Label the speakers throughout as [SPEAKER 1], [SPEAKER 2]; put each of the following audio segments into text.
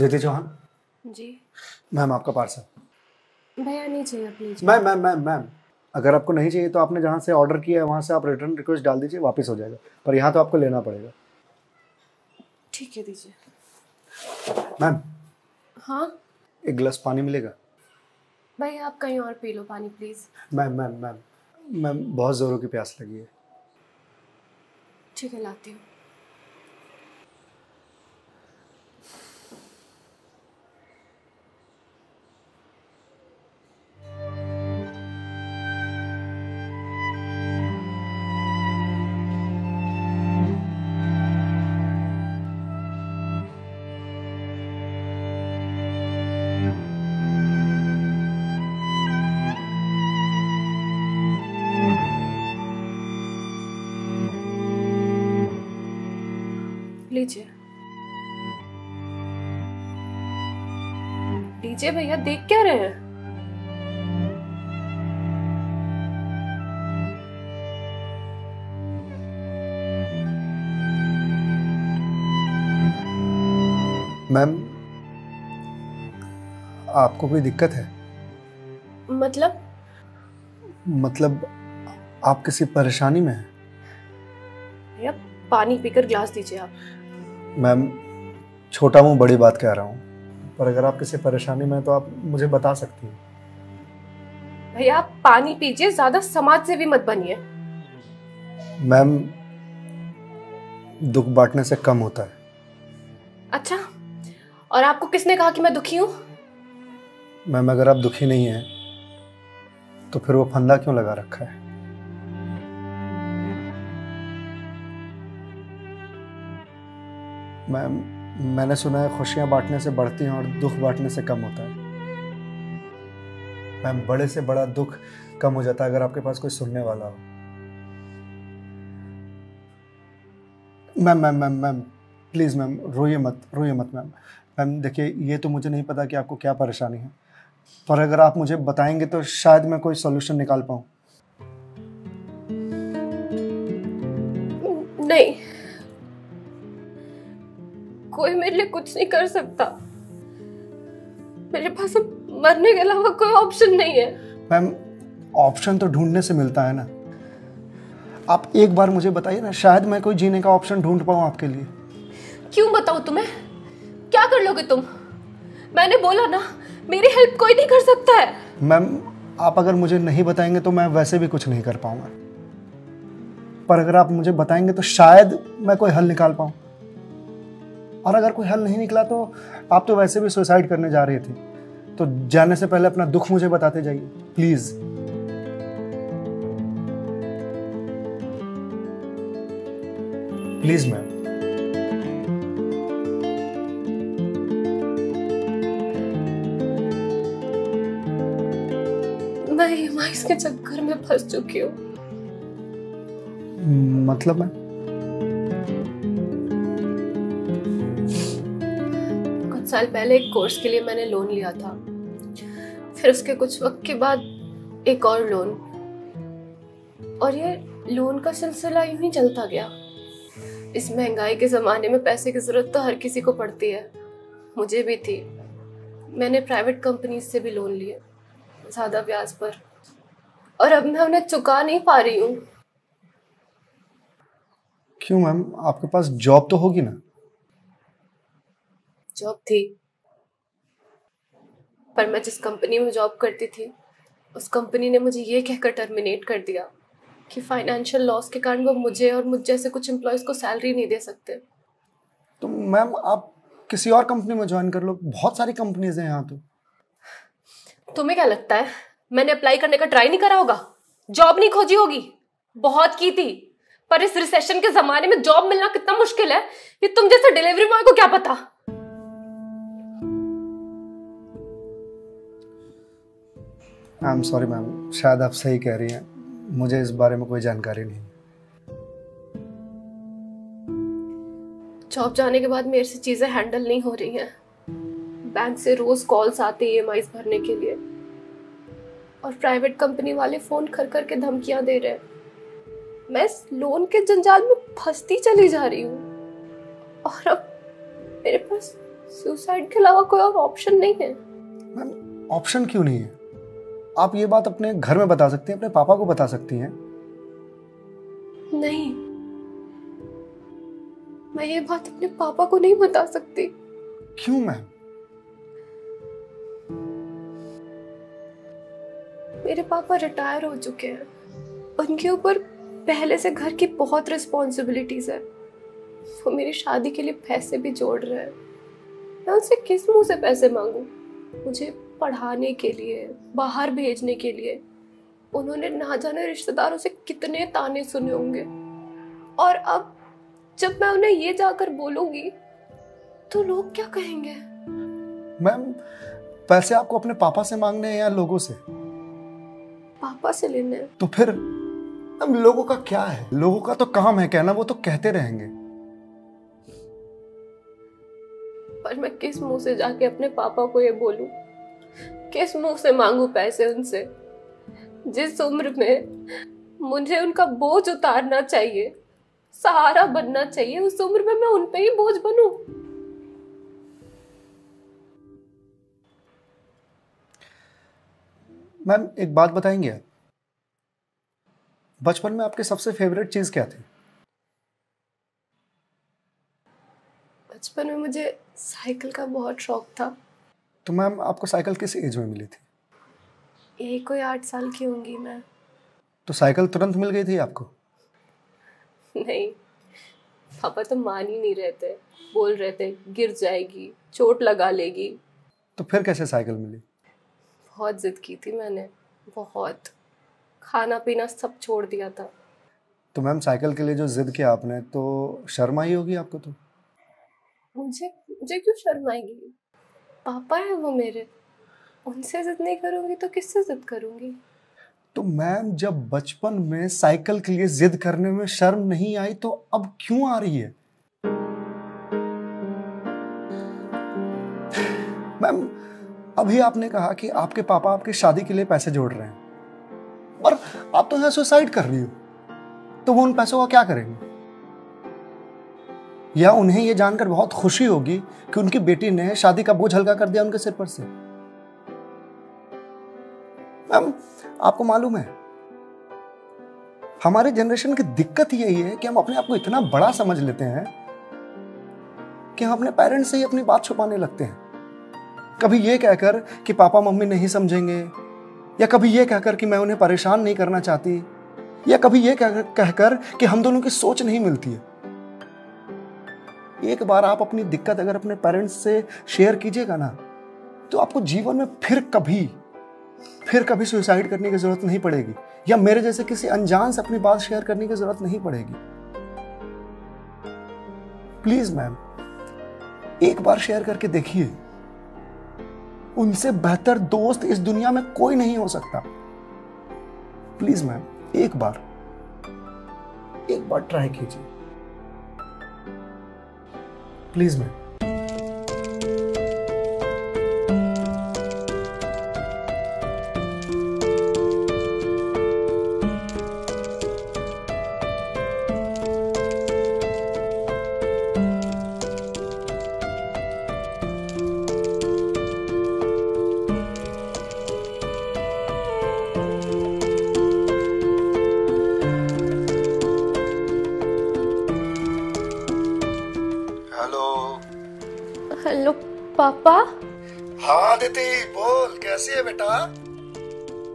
[SPEAKER 1] अदिति चौहान।
[SPEAKER 2] जी
[SPEAKER 1] ma'am आपका parcel.
[SPEAKER 2] भैया नहीं चाहिए प्लीज।
[SPEAKER 1] मैम अगर आपको नहीं चाहिए तो आपने जहाँ से ऑर्डर किया है वहाँ से आप रिटर्न रिक्वेस्ट डाल दीजिए, वापस हो जाएगा, पर यहाँ तो आपको लेना पड़ेगा।
[SPEAKER 2] ठीक है दीजिए।
[SPEAKER 1] मैम
[SPEAKER 2] हाँ
[SPEAKER 1] एक गिलास पानी मिलेगा?
[SPEAKER 2] भैया आप कहीं और पी लो पानी प्लीज।
[SPEAKER 1] मैम बहुत ज़ोरों की प्यास लगी है।
[SPEAKER 2] ठीक है लाती हूँ। लीजिए लीजिए भैया, देख क्या रहे हैं?
[SPEAKER 1] मैम आपको कोई दिक्कत है? मतलब आप किसी परेशानी में हैं?
[SPEAKER 2] भैया पानी पीकर ग्लास दीजिए आप।
[SPEAKER 1] मैम छोटा मुंह बड़ी बात कह रहा हूँ, पर अगर आप किसी परेशानी में हैं तो आप मुझे बता सकती हैं।
[SPEAKER 2] भैया आप पानी पीजिए, ज्यादा समाज से भी मत बनिए।
[SPEAKER 1] मैम दुख बांटने से कम होता है।
[SPEAKER 2] अच्छा, और आपको किसने कहा कि मैं दुखी हूँ?
[SPEAKER 1] मैम अगर आप दुखी नहीं हैं तो फिर वो फंदा क्यों लगा रखा है? मैम मैंने सुना है खुशियां बांटने से बढ़ती हैं और दुख बांटने से कम होता है। मैम बड़े से बड़ा दुख कम हो जाता है अगर आपके पास कोई सुनने वाला हो। मैम प्लीज़ मैम रोइए मत मैम। मैम देखिए ये तो मुझे नहीं पता कि आपको क्या परेशानी है, पर अगर आप मुझे बताएंगे तो शायद मैं कोई सॉल्यूशन निकाल पाऊँ।
[SPEAKER 2] नहीं, कोई मेरे लिए कुछ नहीं कर सकता। मेरे पास अब मरने के अलावा कोई ऑप्शन नहीं है।
[SPEAKER 1] मैम ऑप्शन तो ढूंढने से मिलता है ना। आप एक बार मुझे बताइए ना, शायद मैं कोई जीने का ऑप्शन ढूंढ पाऊँ आपके लिए।
[SPEAKER 2] क्यों बताऊं तुम्हें? क्या कर लोगे तुम? मैंने बोला ना, मेरी हेल्प कोई नहीं कर सकता है।
[SPEAKER 1] मैम आप अगर मुझे नहीं बताएंगे तो मैं वैसे भी कुछ नहीं कर पाऊंगा, पर अगर आप मुझे बताएंगे तो शायद मैं कोई हल निकाल पाऊं। और अगर कोई हल नहीं निकला तो आप तो वैसे भी सुसाइड करने जा रहे थे, तो जाने से पहले अपना दुख मुझे बताते जाइए प्लीज। Please ma'am.
[SPEAKER 2] मैं ईएमआईज़ के चक्कर में फंस चुकी हूँ।
[SPEAKER 1] मतलब मैम?
[SPEAKER 2] कुछ साल पहले एक कोर्स के लिए मैंने लोन लिया था, फिर उसके कुछ वक्त के बाद एक और लोन, और ये लोन का सिलसिला यूं ही चलता गया। इस महंगाई के जमाने में पैसे की जरूरत तो हर किसी को पड़ती है, मुझे भी थी। मैंने प्राइवेट कंपनी से भी लोन लिए, ज्यादा ब्याज पर, और अब मैं उन्हें चुका नहीं पा रही हूँ।
[SPEAKER 1] क्यों मैम, आपके पास जॉब तो होगी ना?
[SPEAKER 2] जॉब थी, पर मैं जिस कंपनी में जॉब करती थी उस कंपनी ने मुझे ये कहकर टर्मिनेट कर दिया कि फाइनेंशियल लॉस के कारण वो मुझे और मुझ जैसे कुछ एम्प्लॉयज को सैलरी नहीं दे सकते।
[SPEAKER 1] तो मैम आप किसी और कंपनी में ज्वाइन कर लो, बहुत सारी कंपनीज हैं यहाँ तो।
[SPEAKER 2] तुम्हें क्या लगता है मैंने अप्लाई करने का ट्राई नहीं करा होगा? जॉब नहीं खोजी होगी? बहुत की थी, पर इस रिसेशन के जमाने में जॉब मिलना कितना मुश्किल है ये तुम जैसे डिलीवरी बॉय को क्या पता।
[SPEAKER 1] आई एम सॉरी मैम, शायद आप सही कह रही हैं, मुझे इस बारे में कोई जानकारी नहीं।
[SPEAKER 2] जॉब जाने के बाद मेरे से चीजें हैंडल नहीं हो रही हैं। बैंक से रोज कॉल्स आते हैं ईएमआईज़ भरने के लिए, और प्राइवेट कंपनी वाले फोन कर करके धमकियां दे रहे हैं। मैं इस लोन के जंजाल में फंसती चली जा रही हूँ, और अब मेरे पास सुसाइड के अलावा कोई और ऑप्शन नहीं है।
[SPEAKER 1] मैम ऑप्शन क्यों नहीं है? आप ये बात अपने घर में बता सकती हैं, अपने पापा को बता सकती हैं।
[SPEAKER 2] नहीं, मैं ये बात अपने पापा को नहीं बता सकती।
[SPEAKER 1] क्यों मैम?
[SPEAKER 2] मेरे पापा रिटायर हो चुके हैं, उनके ऊपर पहले से घर की बहुत रिस्पॉन्सिबिलिटीज है। वो मेरी शादी के लिए पैसे भी जोड़ रहे हैं। मैं उनसे किस मुंह से पैसे मांगू? मुझे पढ़ाने के लिए, बाहर भेजने के लिए उन्होंने ना जाने रिश्तेदारों से कितने ताने सुने होंगे। और अब जब मैं उन्हें ये जाकर बोलूंगी तो लोग क्या कहेंगे?
[SPEAKER 1] मैम पैसे आपको अपने पापा से मांगने हैं या लोगों से?
[SPEAKER 2] पापा से लेने हैं।
[SPEAKER 1] तो फिर अब लोगों का क्या है? लोगों का तो काम है कहना, वो तो कहते रहेंगे।
[SPEAKER 2] पर मैं किस मुंह से जाके अपने पापा को ये बोलूं? किस मुंह से मांगू पैसे उनसे? जिस उम्र में मुझे उनका बोझ उतारना चाहिए, सहारा बनना चाहिए, उस उम्र में मैं उन पे ही बोझ बनूं?
[SPEAKER 1] मैम एक बात बताएंगे आप, बचपन में आपके सबसे फेवरेट चीज क्या थी?
[SPEAKER 2] बचपन में मुझे साइकिल का बहुत शौक था।
[SPEAKER 1] तो मैम आपको साइकिल किस एज में मिली थी?
[SPEAKER 2] यही कोई 8 साल की होंगी मैं।
[SPEAKER 1] तो साइकिल तुरंत मिल गई थी आपको?
[SPEAKER 2] नहीं, पापा तो मान ही नहीं रहे थे। बोल रहे थे गिर जाएगी, चोट लगा लेगी।
[SPEAKER 1] तो फिर कैसे साइकिल मिली?
[SPEAKER 2] बहुत जिद की थी मैंने, बहुत। खाना पीना सब छोड़ दिया था।
[SPEAKER 1] तो मैम साइकिल के लिए जो जिद किया आपने, तो शर्म आई होगी आपको? तो
[SPEAKER 2] मुझे मुझे क्यों शर्म आएगी? पापा है वो मेरे, उनसे जिद नहीं करूंगी तो किससे जिद करूंगी?
[SPEAKER 1] तो मैम जब बचपन में साइकिल के लिए जिद करने में शर्म नहीं आई तो अब क्यों आ रही है? मैम अभी आपने कहा कि आपके पापा आपकी शादी के लिए पैसे जोड़ रहे हैं, पर आप तो यहाँ सुसाइड कर रही हो, तो वो उन पैसों का क्या करेंगे? या उन्हें यह जानकर बहुत खुशी होगी कि उनकी बेटी ने शादी का बोझ हल्का कर दिया उनके सिर पर से। मैम आपको मालूम है, हमारे जनरेशन की दिक्कत यही है कि हम अपने आप को इतना बड़ा समझ लेते हैं कि हम अपने पेरेंट्स से ही अपनी बात छुपाने लगते हैं। कभी ये कहकर कि पापा मम्मी नहीं समझेंगे, या कभी ये कहकर कि मैं उन्हें परेशान नहीं करना चाहती, या कभी ये कहकर कि हम दोनों की सोच नहीं मिलती है। एक बार आप अपनी दिक्कत अगर अपने पेरेंट्स से शेयर कीजिएगा ना, तो आपको जीवन में फिर कभी सुसाइड करने की जरूरत नहीं पड़ेगी, या मेरे जैसे किसी अनजान से अपनी बात शेयर करने की जरूरत नहीं पड़ेगी। प्लीज मैम एक बार शेयर करके देखिए। उनसे बेहतर दोस्त इस दुनिया में कोई नहीं हो सकता। प्लीज मैम एक बार ट्राई कीजिए, प्लीज मैम।
[SPEAKER 2] हेलो पापा।
[SPEAKER 1] हाँ दीदी बोल, कैसी है बेटा?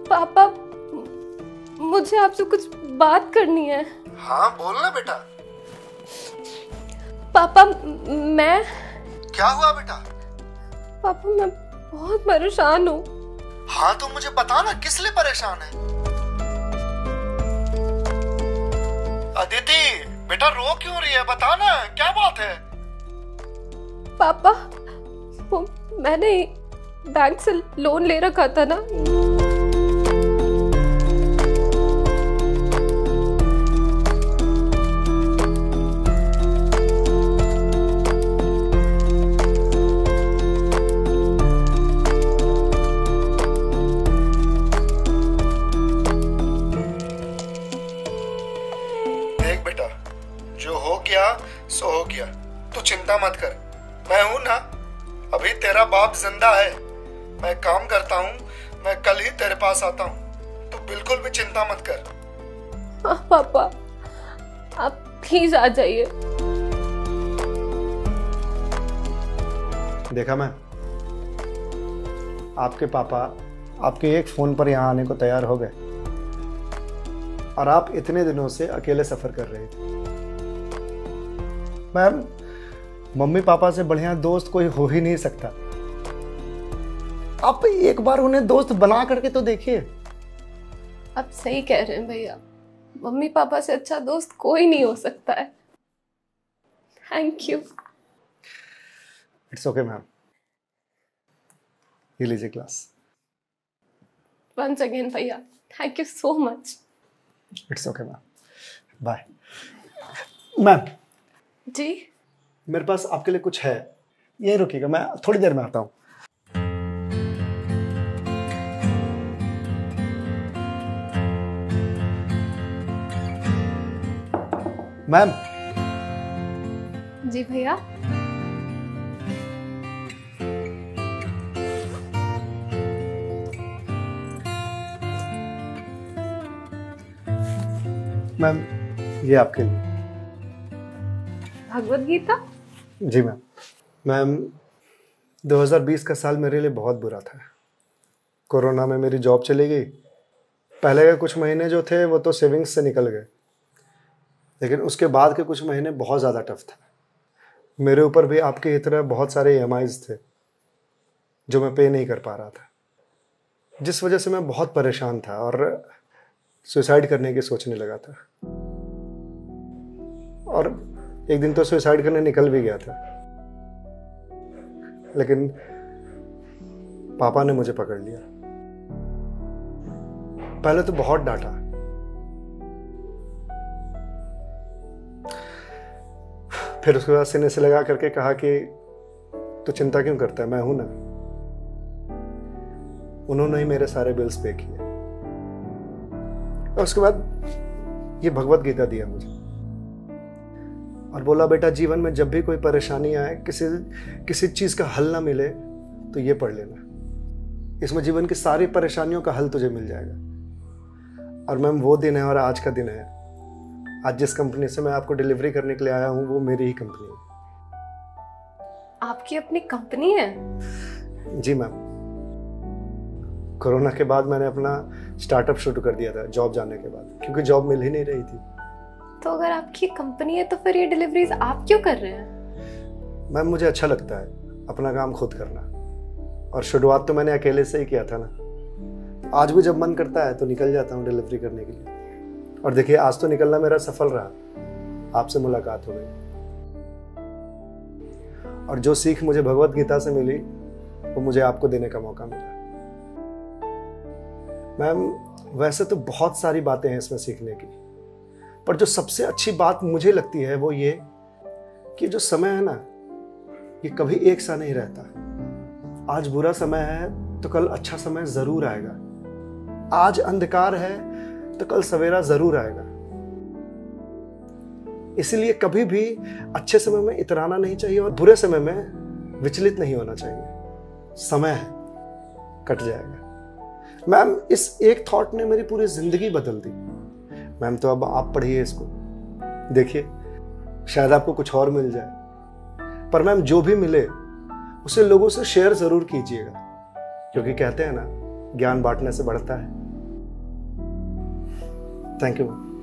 [SPEAKER 2] पापा मुझे आपसे कुछ बात करनी है।
[SPEAKER 1] हाँ बोल ना बेटा।
[SPEAKER 2] पापा मैं
[SPEAKER 1] क्या हुआ बेटा?
[SPEAKER 2] पापा मैं बहुत परेशान हूँ।
[SPEAKER 1] हाँ तो मुझे बता ना, किस लिए परेशान है? अदिति बेटा रो क्यों रही है, बता ना क्या बात है?
[SPEAKER 2] पापा वो मैंने बैंक से लोन ले रखा था ना,
[SPEAKER 1] देख बेटा, जो हो गया सो हो गया, तू चिंता मत कर, मैं हूं ना, जिंदा है। मैं काम करता हूँ, मैं कल ही तेरे पास आता हूँ, तो बिल्कुल भी चिंता मत कर।
[SPEAKER 2] हाँ पापा, आप प्लीज आ जाइए।
[SPEAKER 1] देखा मैं, आपके पापा आपके एक फोन पर यहाँ आने को तैयार हो गए और आप इतने दिनों से अकेले सफर कर रहे थे। मैम, मम्मी पापा से बढ़िया दोस्त कोई हो ही नहीं सकता। आप एक बार उन्हें दोस्त बना करके तो देखिए।
[SPEAKER 2] आप सही कह रहे हैं भैया, मम्मी पापा से अच्छा दोस्त कोई नहीं हो सकता है। Thank you.
[SPEAKER 1] It's okay ma'am, ये लीजिए क्लास।
[SPEAKER 2] वंस अगेन भैया, thank you so much.
[SPEAKER 1] It's okay ma'am, bye. Ma'am
[SPEAKER 2] ji?
[SPEAKER 1] मेरे पास आपके लिए कुछ है, यहीं रुकिएगा, मैं थोड़ी देर में आता हूँ। मैम।
[SPEAKER 2] जी भैया।
[SPEAKER 1] मैम, ये आपके लिए।
[SPEAKER 2] भगवत गीता?
[SPEAKER 1] जी मैम। मैम, 2020 का साल मेरे लिए बहुत बुरा था। कोरोना में मेरी जॉब चली गई। पहले के कुछ महीने जो थे वो तो सेविंग्स से निकल गए, लेकिन उसके बाद के कुछ महीने बहुत ज़्यादा टफ था। मेरे ऊपर भी आपके ही तरह बहुत सारे EMIs थे जो मैं पे नहीं कर पा रहा था, जिस वजह से मैं बहुत परेशान था और सुसाइड करने की सोचने लगा था। और एक दिन तो सुसाइड करने निकल भी गया था, लेकिन पापा ने मुझे पकड़ लिया। पहले तो बहुत डांटा, फिर उसके बाद सीने से लगा करके कहा कि तू चिंता क्यों करता है, मैं हूं ना। उन्होंने ही मेरे सारे बिल्स पे किए और उसके बाद ये भगवत गीता दिया मुझे और बोला, बेटा जीवन में जब भी कोई परेशानी आए, किसी चीज का हल ना मिले तो ये पढ़ लेना। इसमें जीवन की सारी परेशानियों का हल तुझे मिल जाएगा। और मैम, वो दिन है और आज का दिन है। आज जिस कंपनी से मैं आपको डिलीवरी करने के लिए आया हूं वो मेरी ही कंपनी है।
[SPEAKER 2] आपकी अपनी कंपनी है?
[SPEAKER 1] जी मैम। कोरोना के बाद मैंने अपना स्टार्टअप शुरू कर दिया था जॉब जाने के बाद, क्योंकि जॉब मिल ही नहीं रही थी।
[SPEAKER 2] तो अगर आपकी कंपनी है तो फिर ये डिलीवरीज आप क्यों कर रहे हैं?
[SPEAKER 1] मैम, मुझे अच्छा लगता है अपना काम खुद करना, और शुरुआत तो मैंने अकेले से ही किया था ना। आज भी जब मन करता है तो निकल जाता हूँ डिलीवरी करने के लिए। और देखिए, आज तो निकलना मेरा सफल रहा, आपसे मुलाकात हो गई। और जो सीख मुझे भगवत गीता से मिली वो मुझे आपको देने का मौका मिला। मैम, वैसे तो बहुत सारी बातें हैं इसमें सीखने की, पर जो सबसे अच्छी बात मुझे लगती है वो ये कि जो समय है ना, ये कभी एक सा नहीं रहता। आज बुरा समय है तो कल अच्छा समय जरूर आएगा। आज अंधकार है तो कल सवेरा जरूर आएगा। इसीलिए कभी भी अच्छे समय में इतराना नहीं चाहिए और बुरे समय में विचलित नहीं होना चाहिए। समय है, कट जाएगा। मैम, इस एक थॉट ने मेरी पूरी जिंदगी बदल दी। मैम, तो अब आप पढ़िए इसको, देखिए शायद आपको कुछ और मिल जाए। पर मैम, जो भी मिले उसे लोगों से शेयर जरूर कीजिएगा, क्योंकि कहते हैं ना, ज्ञान बांटने से बढ़ता है। Thank you ma'am.